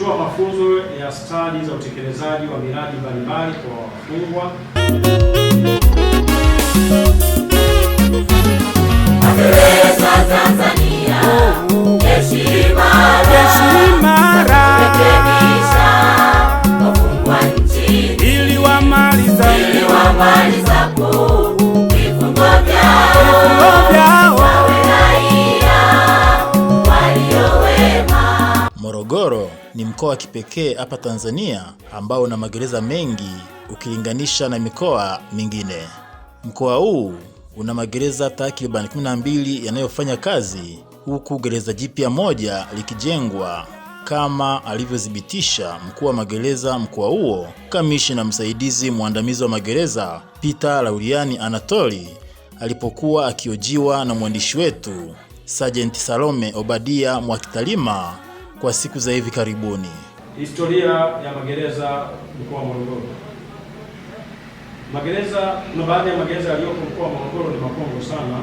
kutoa mafunzo ya stadi za utekelezaji wa miradi mbalimbali kwa wafungwa. Magereza Tanzania, jeshi imara, kurekebisha wafungwa nchini, ili wamaliza vifungo vyao, wawe raia walio wema. Morogoro ni mkoa wa kipekee hapa Tanzania ambao una magereza mengi ukilinganisha na mikoa mingine. Mkoa huu una magereza takriban 12 yanayofanya kazi, huku gereza jipya moja likijengwa, kama alivyothibitisha mkuu wa magereza mkoa huo, kamishna msaidizi mwandamizi wa magereza Peter Lauriani Anatoli, alipokuwa akiojiwa na mwandishi wetu Sergeant Salome Obadia Mwakitalima kwa siku za hivi karibuni. Historia ya magereza mkoa wa Morogoro. Magereza na baadhi ya magereza yaliyoko mkoa wa Morogoro ni makongwe sana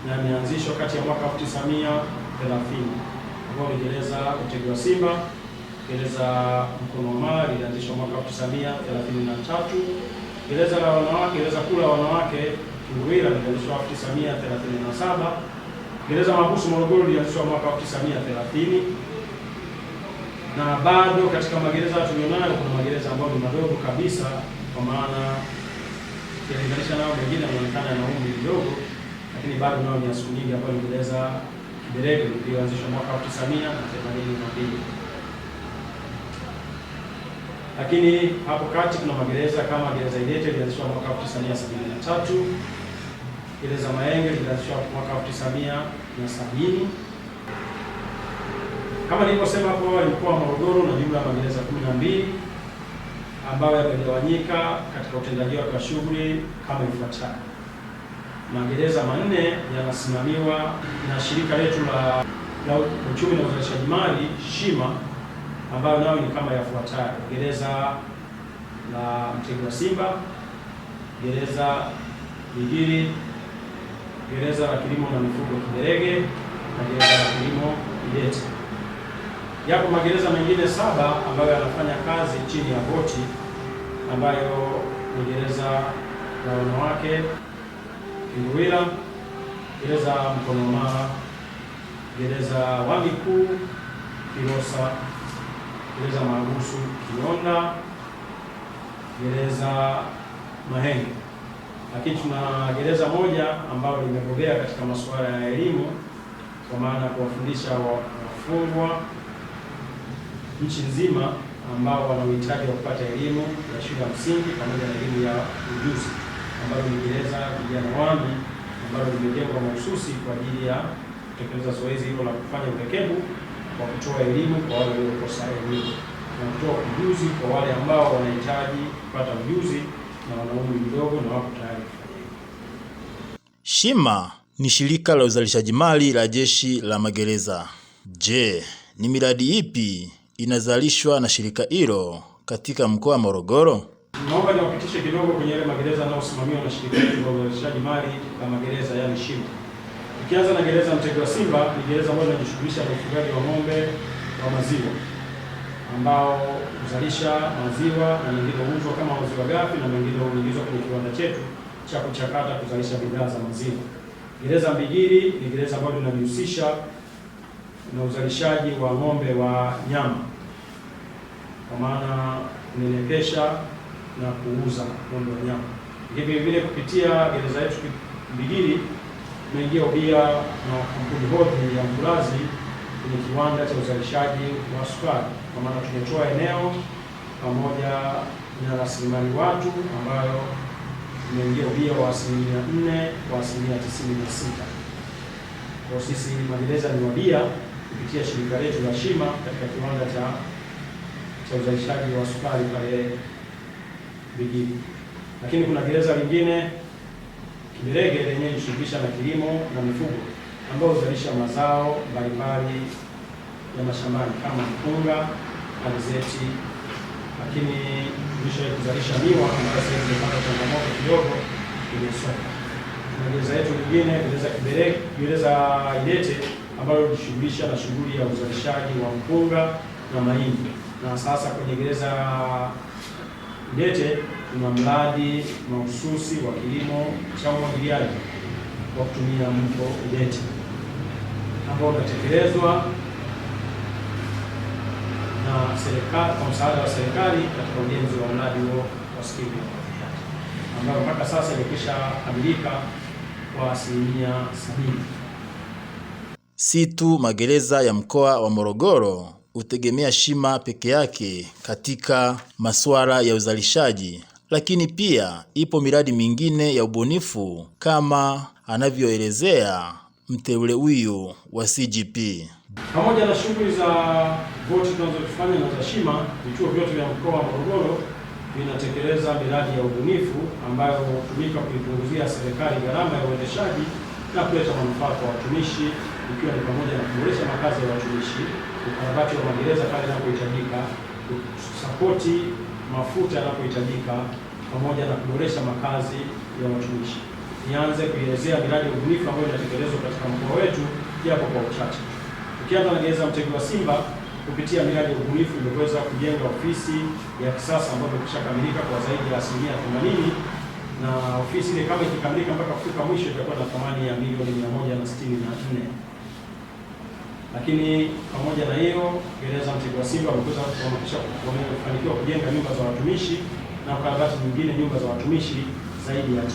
na yameanzishwa kati ya mwaka 1930 ambao ni gereza Utegwa Simba, gereza Mkono wa Mara lilianzishwa mwaka 1933, gereza la wanawake, gereza kuu la wanawake Kinguwila lilianzishwa 1937, gereza mahabusu Morogoro lilianzishwa mwaka 1930. Na bado katika magereza tulionayo kuna magereza ambayo ni madogo kabisa, kwa maana ukilinganisha nao mengine yanaonekana yana umri mdogo, lakini bado nao ni siku nyingi, ambayo ni gereza Kiberege lilianzishwa mwaka 1982. Lakini hapo kati kuna magereza kama gereza Idete lilianzishwa mwaka 1973, gereza Maenge lilianzishwa mwaka 1970. Kama nilivyosema hapo awali, mkoa wa Morogoro na jumla ya magereza 12 ambayo yamegawanyika katika utendaji wake wa shughuli kama ifuatavyo. Magereza 4 yanasimamiwa na shirika letu la uchumi na uzalishaji mali SHIMA, ambayo nayo ni kama yafuatayo: gereza la Mtegwa Simba, gereza Bigiri, gereza la kilimo na mifugo Kiberege na gereza la kilimo Idete. Yapo magereza mengine 7 ambayo yanafanya kazi chini ya boti, ambayo ni gereza la wanawake Kinguwila, gereza Mkono wa Mara, gereza Wami Kuu Kilosa, gereza mahabusu Kionda, gereza Mahenge. Lakini tuna gereza moja ambalo limebobea katika masuala ya elimu, kwa maana kuwafundisha wafungwa nchi nzima ambao wana uhitaji wa kupata elimu ya shule ya msingi pamoja na elimu ya ujuzi, ambalo ni gereza Vijana Wami, ambalo limejengwa mahususi kwa ajili ya kutekeleza zoezi hilo la kufanya urekebu kwa kutoa elimu kwa wale waliokosa elimu na kutoa ujuzi kwa wale ambao wanahitaji kupata ujuzi na wana umri mdogo na wako tayari kufanya hivyo. SHIMA ni shirika la uzalishaji mali la jeshi la magereza. Je, ni miradi ipi inazalishwa na shirika hilo katika mkoa wa Morogoro? Naomba niwapitishe kidogo kwenye yale magereza yanayosimamiwa na shirika letu la uzalishaji mali la magereza, yani SHIMA. Tukianza na gereza Mtegwa Simba, ni gereza ambalo linajishughulisha na ufugaji wa ng'ombe wa maziwa ambao huzalisha maziwa na mengine huuzwa kama maziwa ghafi na mengine huingizwa kwenye kiwanda chetu cha kuchakata kuzalisha bidhaa za maziwa. Gereza Mbigiri ni gereza ambalo linajihusisha na uzalishaji wa ng'ombe wa nyama, kwa maana kunenepesha na kuuza ng'ombe wa nyama. Vile vile kupitia gereza yetu Mbigiri tumeingia ubia na kampuni hodhi ya Mkulazi kwenye kiwanda cha uzalishaji wa sukari, kwa maana tumetoa eneo pamoja na rasilimali watu ambayo tumeingia ubia wa 4% kwa 96%. Kwa sisi magereza ni wabia kupitia shirika letu la SHIMA katika kiwanda cha uzalishaji wa sukari pale Bigiri. Lakini kuna gereza lingine Kiberege lenye jishughulisha na kilimo na mifugo, ambao huzalisha mazao mbalimbali ya mashambani kama mpunga, alizeti, lakini mwisho kuzalisha miwa ambayo sasa imepata changamoto kidogo kwenye soko. Na gereza yetu nyingine, gereza Kiberege, gereza Idete ambalo linajishughulisha na shughuli ya uzalishaji wa mpunga na Mahindi. Na sasa kwenye gereza Idete tuna mradi mahususi wa kilimo cha umwagiliaji kwa kutumia mto Idete ambao unatekelezwa na serikali kwa msaada wa serikali katika ujenzi wa mradi huo wa skimu ya umwagiliaji ambao mpaka sasa imekwisha kamilika kwa 70%. Si tu magereza ya mkoa wa Morogoro hutegemea shima peke yake katika masuala ya uzalishaji, lakini pia ipo miradi mingine ya ubunifu kama anavyoelezea mteule huyu wa CGP. Pamoja na shughuli za vote tunazofanya na za shima, vituo vyote vya mkoa wa Morogoro vinatekeleza miradi ya ubunifu ambayo hutumika kuipunguzia serikali gharama ya uendeshaji na kuleta manufaa kwa watumishi, ikiwa ni pamoja na kuboresha makazi ya watumishi, ukarabati wa magereza pale yanapohitajika, kusapoti mafuta yanapohitajika, pamoja na kuboresha makazi ya watumishi. Nianze kuelezea miradi ya ubunifu ambayo inatekelezwa katika mkoa wetu japo kwa uchache. Tukianza na gereza Mtego wa Simba, kupitia miradi ya ubunifu imeweza kujenga ofisi ya kisasa ambayo imeshakamilika kwa zaidi ya 80%, na ofisi ile kama ikikamilika mpaka kufika mwisho itakuwa na thamani ya milioni 164. Lakini pamoja na hiyo, gereza Mtego wa Simba wamefanikiwa kujenga nyumba za watumishi na ukarabati nyingine nyumba za watumishi zaidi ya 5.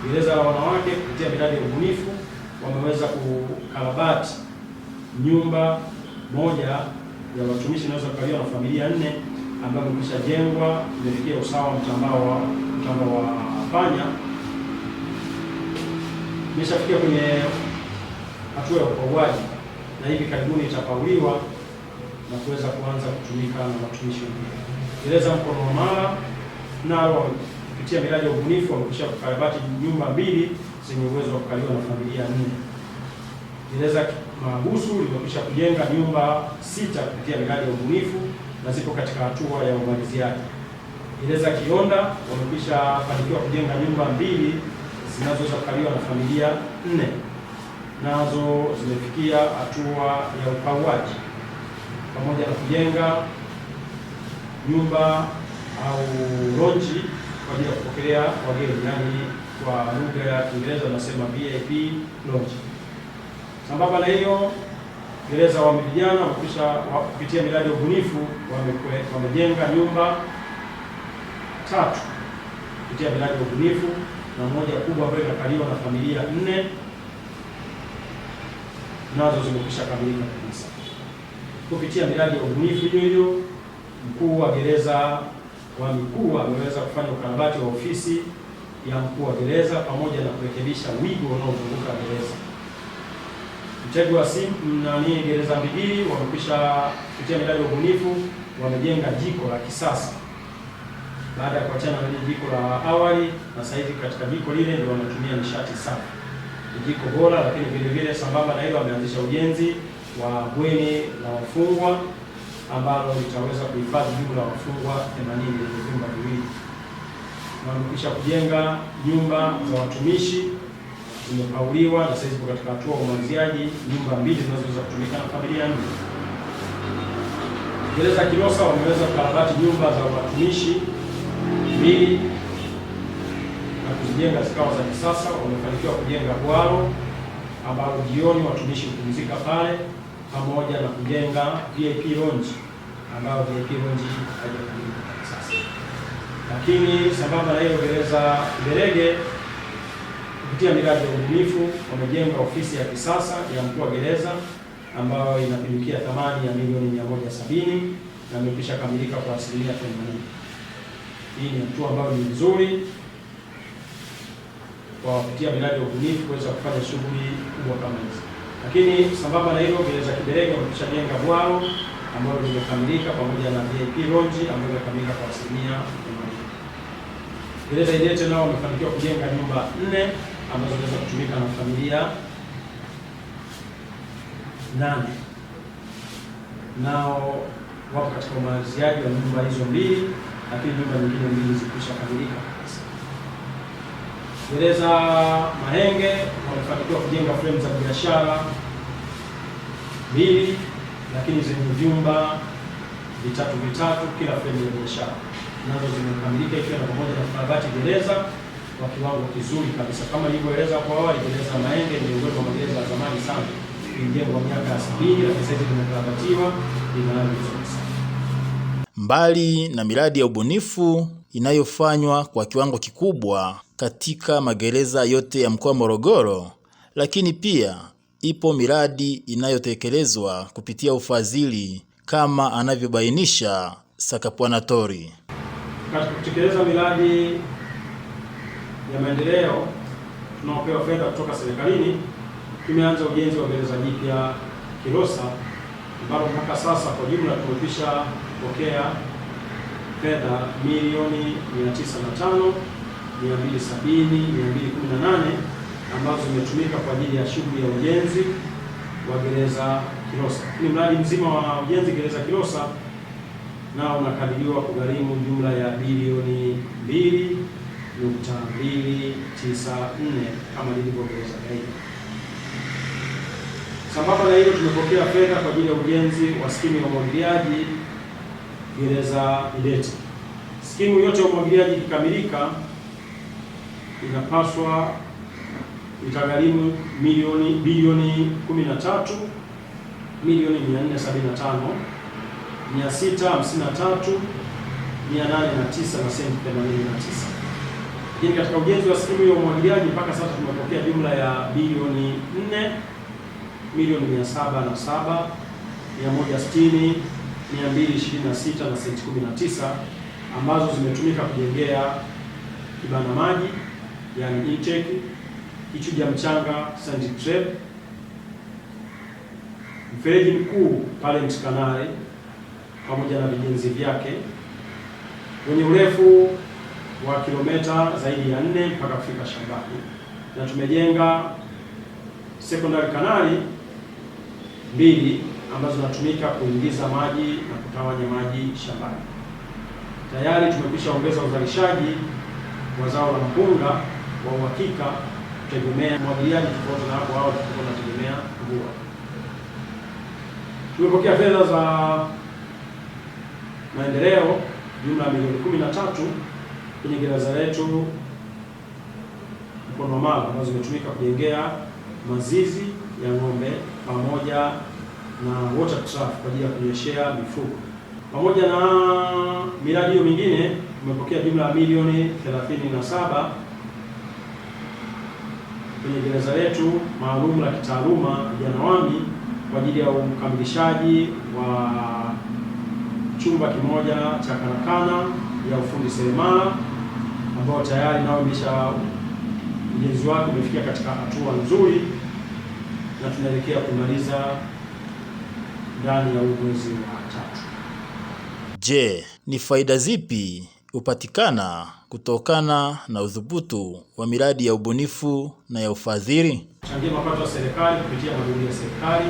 Gereza la wanawake kupitia miradi ya ubunifu wameweza kukarabati nyumba moja ya watumishi inaweza kukaliwa na familia 4 ambayo imeshajengwa, imefikia usawa mtambao wa panya, imeshafikia kwenye hatua ya upauaji na hivi karibuni itapauliwa na kuweza kuanza kutumika na watumishi wengine. Gereza Mkono wa Mara nalo kupitia miradi ya ubunifu wamekwisha kukarabati nyumba 2 zenye uwezo wa kukaliwa na familia 4. Gereza Mahabusu limekwisha kujenga nyumba 6 kupitia miradi ya ubunifu na zipo katika hatua ya umaliziaji. Gereza Kionda wamekwisha fanikiwa kujenga nyumba 2 zinazoweza kukaliwa na familia 4, nazo zimefikia hatua ya upauaji, pamoja na kujenga nyumba au lonji kwa ajili ya kupokelea wageni, yaani kwa lugha ya Kiingereza wanasema VIP lodge. Sambamba na hiyo, gereza wa vijana wamekwisha kupitia miradi ya ubunifu wamejenga nyumba 3 kupitia miradi ya ubunifu, na moja kubwa ambayo inakaliwa na familia 4 nazo zimekwisha kamilika kabisa. Kupitia miradi ya ubunifu hiyo, mkuu wa gereza wa Mikuu ameweza kufanya ukarabati wa ofisi ya mkuu wa gereza pamoja na kurekebisha wigo unaozunguka gereza. Mtego wa Simba gereza Mbigili wamekwisha kupitia miradi ya ubunifu wamejenga jiko la kisasa baada ya kuachana na jiko la awali, na sasa hivi katika jiko lile ndio wanatumia nishati safi. Ni jiko bora, lakini vile vile sambamba na hilo wameanzisha ujenzi wa bweni la wafungwa ambalo litaweza kuhifadhi jumla ya wafungwa 80 yenye vyumba 2. Na wamekwisha kujenga nyumba za watumishi zimepauliwa na sasa hivi katika hatua ya umaliziaji, nyumba 2 zinazoweza kutumika na familia 4. Gereza Kilosa wameweza kukarabati nyumba za watumishi 2 na kuzijenga zikawa za kisasa. Wamefanikiwa kujenga bwalo ambalo jioni watumishi kupumzika pale, pamoja na kujenga VIP lounge ambayo VIP lounge haijakamilika sasa. Lakini sambamba na hiyo, gereza Mberege kupitia miradi ya ubunifu wamejenga ofisi ya kisasa ya mkuu wa gereza ambayo inapindukia thamani ya milioni 170 na imekwisha kamilika kwa 80%. Hii ni hatua ambayo ni nzuri kwa kupitia miradi ya ubunifu kuweza kufanya shughuli kubwa kama hizi. Lakini sambamba na hilo, gereza Kiberege wamekwisha jenga bwalo ambalo limekamilika pamoja na VIP lounge ambayo imekamilika kwa 80%. Gereza Idete nao wamefanikiwa kujenga nyumba 4 ambazo zinaweza kutumika na familia 8. Nao wapo katika umaliziaji wa nyumba hizo 2, lakini nyumba nyingine 2 zikisha kamilika. Gereza Mahenge wamefanikiwa kujenga fremu za biashara 2, lakini zenye vyumba vitatu kila fremu ya biashara, nazo zimekamilika, ikiwa na pamoja na ukarabati gereza kwa kiwango kizuri kabisa. Kama nilivyoeleza hapo awali, gereza Mahenge ni miongoni mwa magereza ya zamani sana, ilijengwa miaka ya 70, lakini sasa limekarabatiwa, linang'aa vizuri sana. Mbali na miradi ya ubunifu inayofanywa kwa kiwango kikubwa katika magereza yote ya mkoa wa Morogoro, lakini pia ipo miradi inayotekelezwa kupitia ufadhili kama anavyobainisha Sakapwanatori. Katika kutekeleza miradi ya maendeleo tunaopewa fedha kutoka serikalini, tumeanza ujenzi wa gereza jipya Kilosa, ambapo mpaka sasa kwa jumla tumekwisha pokea fedha milioni 905,270,218 ambazo zimetumika kwa ajili ya shughuli ya ujenzi wa gereza Kilosa. Ni mradi mzima wa ujenzi gereza Kilosa nao unakadiriwa kugharimu jumla ya bilioni 2.294 kama lilivyoeleza kaida. Sambamba na hilo, tumepokea fedha kwa ajili ya ujenzi wa skimu ya umwagiliaji gereza Idete. Skimu yote ya umwagiliaji ikikamilika, itagharimu bilioni 13,453,653,809 Lakini katika ujenzi wa skimu ya umwagiliaji mpaka sasa tumepokea jumla ya bilioni 4,707,160,226 ambazo zimetumika kujengea kibanda maji, yani intake, kichuja mchanga sand trap, mfereji mkuu Parent Canal pamoja na vijenzi vyake wenye urefu wa kilomita zaidi ya 4 mpaka kufika shambani, na tumejenga secondary kanali 2 ambazo zinatumika kuingiza maji na kutawanya maji shambani. Tayari tumekwisha ongeza uzalishaji wa zao la mpunga wa uhakika kutegemea umwagiliaji tofauti na hapo awali tulikuwa tunategemea mvua. Tumepokea fedha za maendeleo jumla milioni 13 kwenye gereza letu Mkono wa Mara ambazo zimetumika kujengea mazizi ya ng'ombe pamoja na water trough kwa ajili ya kunyeshea mifugo. Pamoja na miradi hiyo mingine, tumepokea jumla ya milioni 37 kwenye gereza letu maalum la kitaaluma vijana wami kwa ajili ya ukamilishaji wa chumba kimoja cha karakana ya ufundi seremala ambao tayari nao ujenzi wake umefikia katika hatua nzuri na tunaelekea kumaliza ndani ya mwezi wa 3. Je, ni faida zipi hupatikana kutokana na udhubutu wa miradi ya ubunifu na ya ufadhili? Changia mapato ya serikali kupitia madumu ya serikali,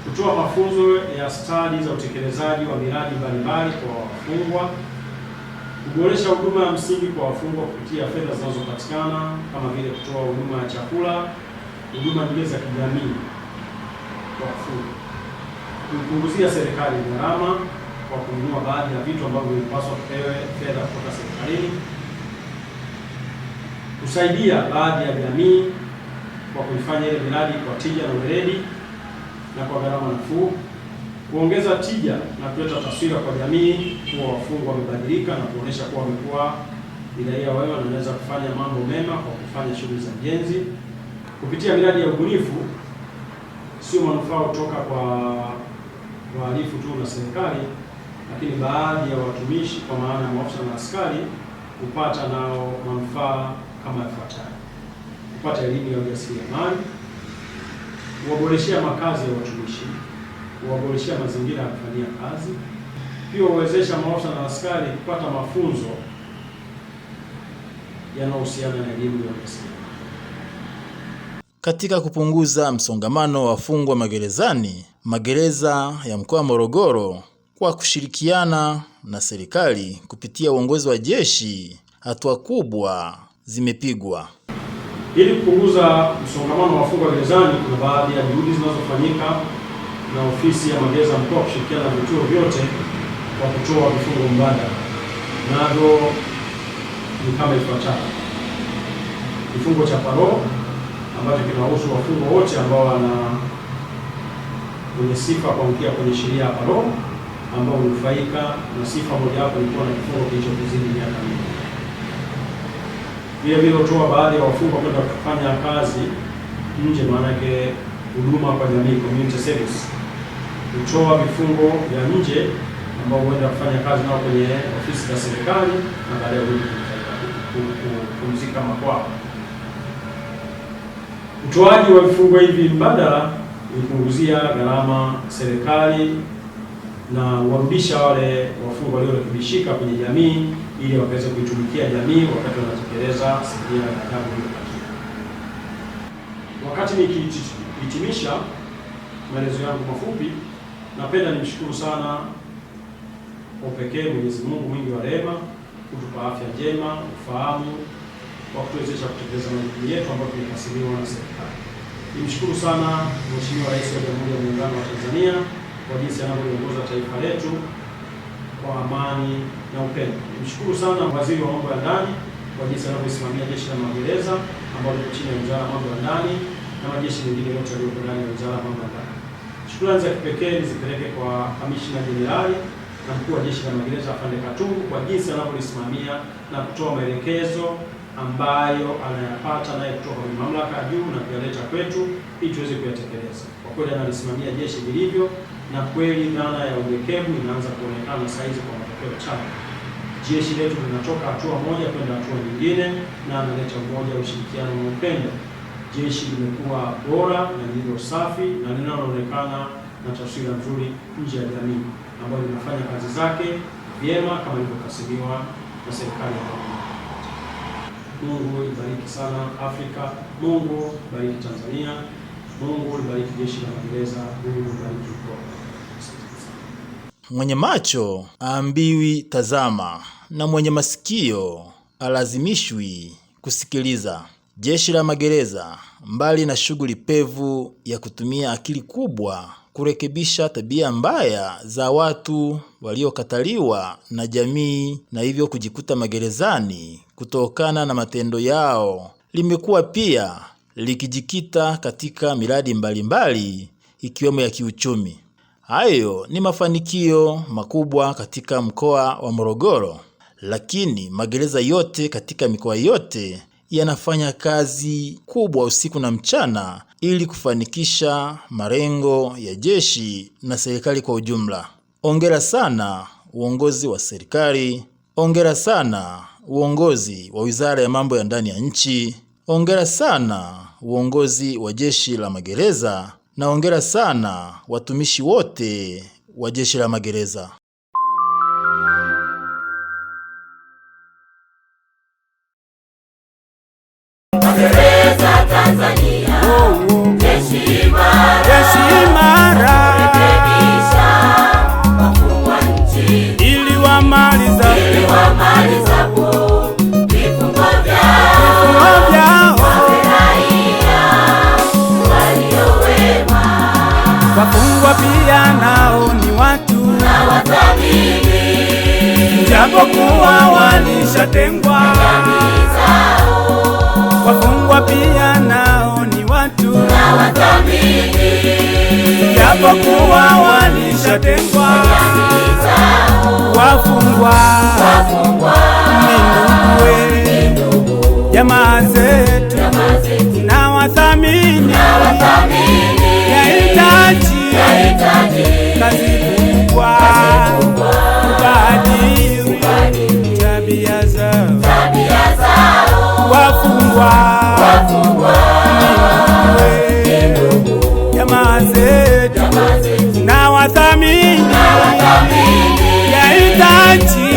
kutoa mafunzo ya stadi za utekelezaji wa miradi mbalimbali kwa wafungwa, kuboresha huduma ya msingi kwa wafungwa kupitia fedha zinazopatikana kama vile kutoa huduma ya chakula, huduma nyingine za kijamii kwa wafungwa, kuipunguzia serikali gharama kwa kununua baadhi ya vitu ambavyo vilipaswa kupewe fedha kutoka serikalini, kusaidia baadhi ya jamii kwa kuifanya ile miradi kwa tija na weledi na kwa gharama nafuu, kuongeza tija na kuleta taswira kwa jamii kuwa wafungwa wamebadilika na kuonesha kuwa wamekuwa raia wema na wanaweza kufanya mambo mema kwa kufanya shughuli za ujenzi. Kupitia miradi ya ubunifu, sio manufaa kutoka kwa wahalifu tu na serikali, lakini baadhi ya watumishi kwa maana ya maafisa na askari kupata nao manufaa kama ifuatayo: kupata elimu ya ujasiriamali, kuwaboreshea makazi ya watumishi, kuwaboreshea mazingira ya kufanyia kazi, pia kuwezesha maafisa na askari kupata mafunzo yanayohusiana na elimu ya ujasiriamali. Katika kupunguza msongamano wa wafungwa magerezani, magereza ya mkoa wa Morogoro kwa kushirikiana na serikali kupitia uongozi wa jeshi, hatua kubwa zimepigwa. Ili kupunguza msongamano wa wafungwa gerezani, kuna baadhi ya juhudi zinazofanyika na ofisi ya magereza mkoa kushirikiana na vituo vyote wa kutoa vifungo mbadala, navyo ni kama ifuatavyo. Kifungo cha parole ambacho kinahusu wafungwa wote ambao wana wenye sifa kuangukia kwenye sheria ya parole, ambao hunufaika na sifa mojawapo ni kuwa na kifungo kilichozidi miaka 4. Vile vile hutoa baadhi ya wafungwa kwenda kufanya kazi nje, maana yake huduma kwa jamii, community service. Hutoa vifungo vya nje ambao huenda kufanya kazi nao kwenye ofisi za serikali na baadaye kupumzika makwao. Utoaji wa vifungo hivi mbadala hupunguzia gharama serikali na warudisha wale wafungwa waliorekebishika kwenye jamii ili waweze kuitumikia jamii wakati wanatekeleza sheria ya adhabu iliyobakia. Wakati nikihitimisha maelezo yangu mafupi, napenda nimshukuru sana kwa pekee Mwenyezi Mungu mwingi wa rehema kutupa afya njema, ufahamu wa kutuwezesha kutekeleza majukumu yetu ambayo tumekasimiwa na serikali. Nimshukuru sana Mheshimiwa Rais wa Jamhuri ya Muungano wa Tanzania kwa jinsi anavyoongoza taifa letu kwa amani na upendo. Nimshukuru sana Waziri wa Mambo ya Ndani kwa jinsi anavyosimamia Jeshi la Magereza ambalo liko chini ya Wizara ya Mambo ya Ndani na majeshi mengine yote yaliyo ndani ya Wizara ya Mambo ya Ndani. Shukrani za kipekee nizipeleke kwa Kamishna Jenerali na Mkuu wa Jeshi la Magereza Afande Katungu kwa jinsi anavyolisimamia na kutoa maelekezo ambayo anayapata naye kutoka kwenye mamlaka ya juu na kuyaleta kwetu ili tuweze kuyatekeleza. Kwa kweli analisimamia jeshi vilivyo, na kweli dhana ya uwekevu inaanza kuonekana saizi kwa matokeo chanya. Jeshi letu linatoka hatua moja kwenda hatua nyingine, na analeta umoja, ushirikiano na upendo. Jeshi limekuwa bora na lililo safi na linaloonekana na taswira nzuri nje ya jamii, ambayo linafanya kazi zake vyema kama ilivyokasimiwa na serikali ya Tanzania. Mungu ibariki sana Afrika, Mungu ibariki Tanzania, Mungu ibariki Jeshi la Magereza, Mungu ibariki mkoa. Mwenye macho aambiwi tazama, na mwenye masikio alazimishwi kusikiliza. Jeshi la Magereza, mbali na shughuli pevu ya kutumia akili kubwa kurekebisha tabia mbaya za watu waliokataliwa na jamii na hivyo kujikuta magerezani kutokana na matendo yao, limekuwa pia likijikita katika miradi mbalimbali ikiwemo ya kiuchumi. Hayo ni mafanikio makubwa katika mkoa wa Morogoro, lakini magereza yote katika mikoa yote yanafanya kazi kubwa usiku na mchana ili kufanikisha malengo ya jeshi na serikali kwa ujumla. Hongera sana uongozi wa serikali, hongera sana uongozi wa Wizara ya Mambo ya Ndani ya Nchi, hongera sana uongozi wa Jeshi la Magereza, na hongera sana watumishi wote wa Jeshi la Magereza. Magereza Tanzania, jeshi imara, kurekebisha wafungwa nchini, ili wamaliza vifungo vyao, wawe raia walio wema. Wafungwa pia nao ni watu na wathamini, japokuwa walishatengwa jamii zao. Wafungwa pia nao ni watu na wathamini, japokuwa walishatengwa jamii zao. Wafungwa ni ndugu, jamaa zetu Jamaa zetu, na wathamini, yahitaji kazi kubwa kubadili tabia zao. Wafungwa ni ndugu, jamaa zetu na wathamini, yahitaji